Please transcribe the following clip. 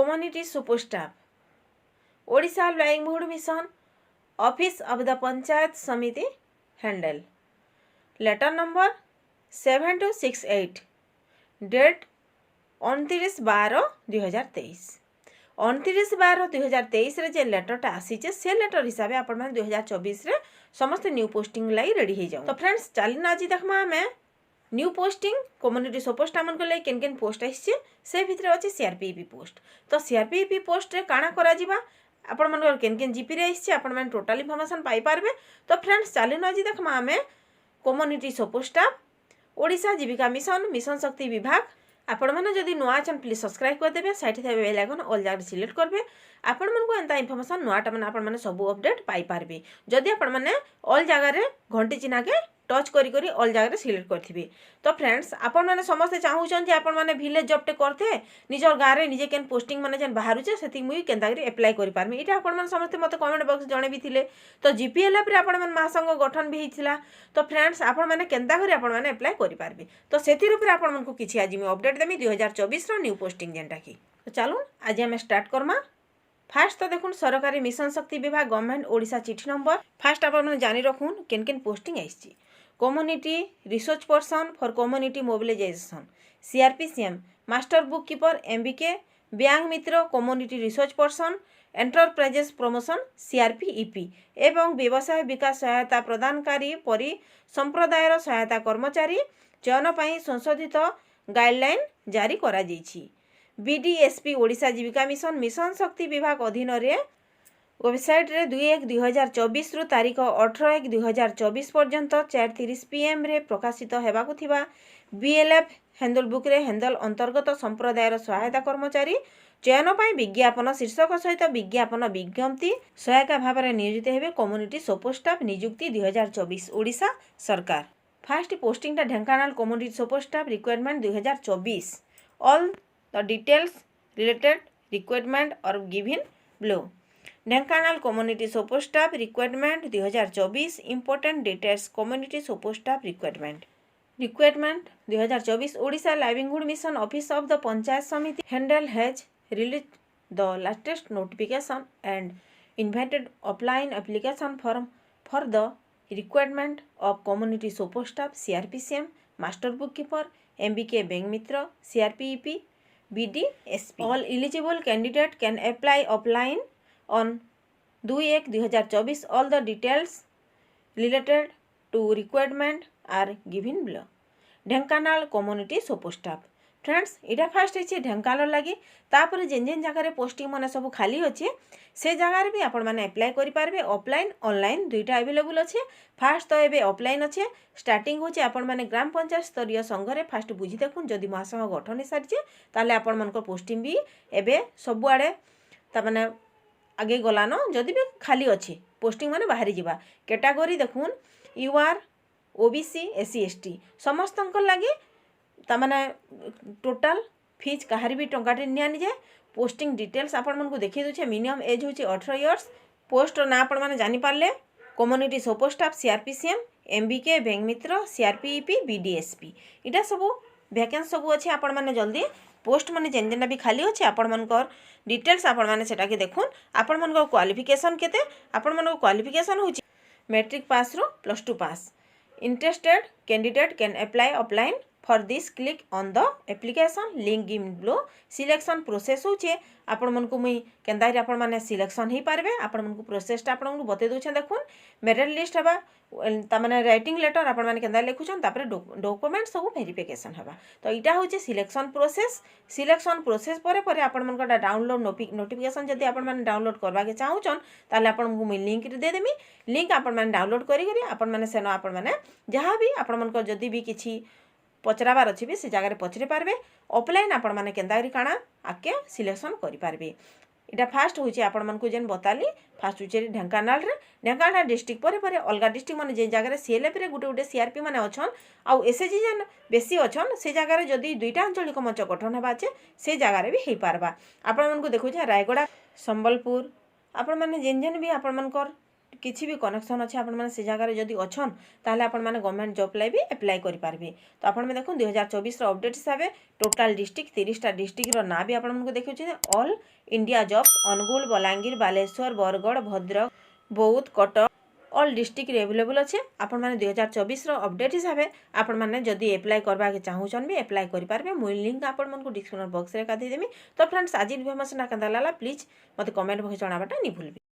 Community Support Staff, Odisha Livelihood Mission, Office of the Panchayat Samiti handle. Letter number 7268, date 29/12/2023. 29/12/2023 रे जे लेटरटा आसीचे से letter हिसाब से आपण 2024 रे समस्त न्यू पोस्टिंग लाई रेडी हो जाओ। तो फ्रेंड्स चलिन आज देखमा हमें new posting community support staff मन को लाई केन केन पोस्ट आइछे से भितरे अछि सीआरपीएफी पोस्ट। तो सीआरपीएफी पोस्ट रे काना करा जिबा आपण मन केन केन जीपी रे आइछे आपण मन टोटल इन्फॉर्मेशन पाई पारबे। तो फ्रेंड्स चलिन आज देखमा हमें कम्युनिटी सपोर्ट स्टाफ ओडिशा जीविका मिशन मिशन शक्ति विभाग। आपण मैंने जदि नुआ अछन प्लीज सब्सक्राइब कर देबे, साइड थे बेल आइकन ऑल जगह सिलेक्ट करबे। आपण मन को एंता इन्फॉर्मेशन नुआटा माने आपण माने सब अपडेट पाई पारबे जदि आपण माने ऑल जगह रे घंटी चिन्ह के टच करी करी ऑल जगह रे सिलेक्ट करथिबे। तो फ्रेंड्स आपण माने समस्त चाहूछन जे आपण माने विलेज जॉब टे करथे निजर गाँ रे निजे केन पोस्टिंग माने जेन बाहरु छे सेति मुई केनता करी अप्लाई करि पारमी। इटा आपण माने समस्त मते कमेंट बॉक्स जणे भी थिले। तो जीपीएलएफ रे आपण माने महासंघ गठन भी हिथिला। तो फ्रेंड्स आपण माने केनता करी आपण माने अप्लाई करि पारबे। तो सेति ऊपर आपण मन को किछि आज मैं अपडेट देमी 2024 रो न्यू पोस्टिंग जेनटा की। तो चलो आज हम स्टार्ट करमा। फास्ट तो देखुन सरकारी मिशन शक्ति विभाग गवर्नमेंट ओडिशा चिठी नंबर। फास्ट आपण माने जानि रखुन केन केन पोस्टिंग आइछि। Community research person for community mobilisation CRPCM, master book keeper MBK, bank मित्र community research person, enterprises promotion CRPEP एवं व्यवसाय विकास सहायता प्रदानकारी परि संप्रदायर सहायता कर्मचारी चयन पर संशोधित गाइडलाइन जारी करा जाइछि। बीडीएसपी ओडिशा जीविका मिशन मिशन शक्ति विभाग अधीन रे वेबसाइट रे 2/1/2024 रु तारीख 18/1/2024 पर्यंत 4:30 PM रे प्रकाशित हेबाकु थिबा बीएलएफ हैंडल बुक रे हैंडल अंतर्गत संप्रदायर सहायता कर्मचारी चयन पर विज्ञापन शीर्षक सहित विज्ञापन विज्ञप्ति सहायक भाव में नियोजित हेबे कम्युनिटी सपोर्ट स्टाफ नियुक्ति 2024 ओडिशा सरकार। First posting Dhenkanal community support staff requirement 2024। All the details related requirement are given below. Dhenkanal community support staff requirement 2024 important details community support staff requirement 2024 Odisha livelihood mission office of the panchayat samiti handle has released the latest notification and invited offline application form for the requirement of community support staff CRPCM, master bookkeeper, MBK bank mitra, CRPEP, BDSP. All eligible candidate can apply offline on 2/1/2024. All the details related to requirement are given below. Dhenkanal community support staff friends इटा fast है ढेंकानाल लगी तापर जेन जेन जगह posting मैंने सब खाली अच्छे से जगार भी आपण मैंने अप्लाई करेंगे। ऑफलाइन ऑनलाइन दुईटा अवेलेबल अच्छे। फास्ट तो ये ऑफलाइन अच्छे स्टार्टिंग होचे आपण मैंने ग्राम पंचायत स्तरीय संघ रे फास्ट बुझी देखुन जदि महासंघ गठन हो सारी ताले आपण मन पोस्टिंग भी एबे सबुआड़े ताने आगे गलान जदि भी खाली अच्छे पोस्टिंग मैंने बाहरी जावा। कैटेगरी देखुन यूआर ओबीसी एससी एसटी समस्त लगे ताने टोटाल फीस कहार भी टंकाटे नि जाए। पोस्टिंग डिटेल्स आपण मन को देखिए दूचे। मिनिमम एज होची 18 इयर्स। पोस्ट ना आपण माने जानि पारले community support staff CRPCM, MBK bank मित्र, सीआरपीईपी, बीडीएसपी इटा सब वैकेंसी सब अच्छे। आपण माने जल्दी पोस्ट माने जेन जेन भी खाली अच्छे आपण मनकर डिटेल्स आपण माने सेटा के देखुन। आपण मनकर क्वालिफिकेशन केते आपण मनकर क्वालिफिकेशन होची मैट्रिक पास रो +2 pass. Interested candidate can apply offline for this click on the application link given below. Selection process होचे आपण मन को मुई केनता रे आपण माने सिलेक्शन ही पारबे। आपण मन को प्रोसेसटा आपण को बते दोछन देखुन। मेरिट लिस्ट हबा ता माने राइटिंग लेटर आपण माने केनता लिखुछन तापर डॉक्यूमेंट सब वेरिफिकेशन हबा। तो इटा होचे सिलेक्शन प्रोसेस। सिलेक्शन प्रोसेस परे परे आपण मन का डाउनलोड नोटिफिकेशन जदि आपण माने डाउनलोड करबा के चाहुछन ताले आपण को मुई लिंक दे देमी। लिंक आपण माने डाउनलोड करी करी आपण माने सेनो आपण माने जहाँ भी आपण मन को जदि भी किछि पचराबार अच्छी भी से जगह पचरे पारबे। ऑफलाइन आपण माने केनता काଣା आके सिलेक्शन करि पारबे। इटा फास्ट होची आपण मन को जेन बताली फास्ट होची ढेंकानाल डिस्ट्रिक्ट परे परे अलगा डिस्ट्रिक्ट माने जे जगह सीएलएफ रे गुटे गुटे सीआरपी माने अछन आउ एसएचजी जेन बेसी अछन से जगह जदि दुईटा आंचलिक मंच गठन हेबा छे से जगह भी हेई पारबा। आपण मन को देखु रायगड़ा संबलपुर आपण माने जेन जेन भी आपण मनकर किसी भी कनेक्शन अच्छे आपण से जगार जदि अच्छन ताहले आपण मैंने गवर्नमेंट जॉब लाई भी एप्लाई करेंगे। तो आपण देखो 2024 अपडेट हिसाब से टोटाल डिस्ट्रिक्ट 30टा डिस्ट्रिक्टर ना भी आपण देखिए all India jobs Anugul Balangir Baleshwar Bargarh Bhadrak Boudh Cuttack all district available अच्छे। आपण मैंने 2024 अपडेट हिसाब से आपण मैंने जदि एप्लाई करवा के चाहूछन भी एप्लाई करेंगे। मुझे लिंक आपण मन को डिस्क्रिप्शन बॉक्स रे का देदेमी। तो फ्रेंड्स आज इनफॉरमेशन केनता लागला प्लीज मते कमेंट बॉक्स जणाबाटा नहीं भूलबे।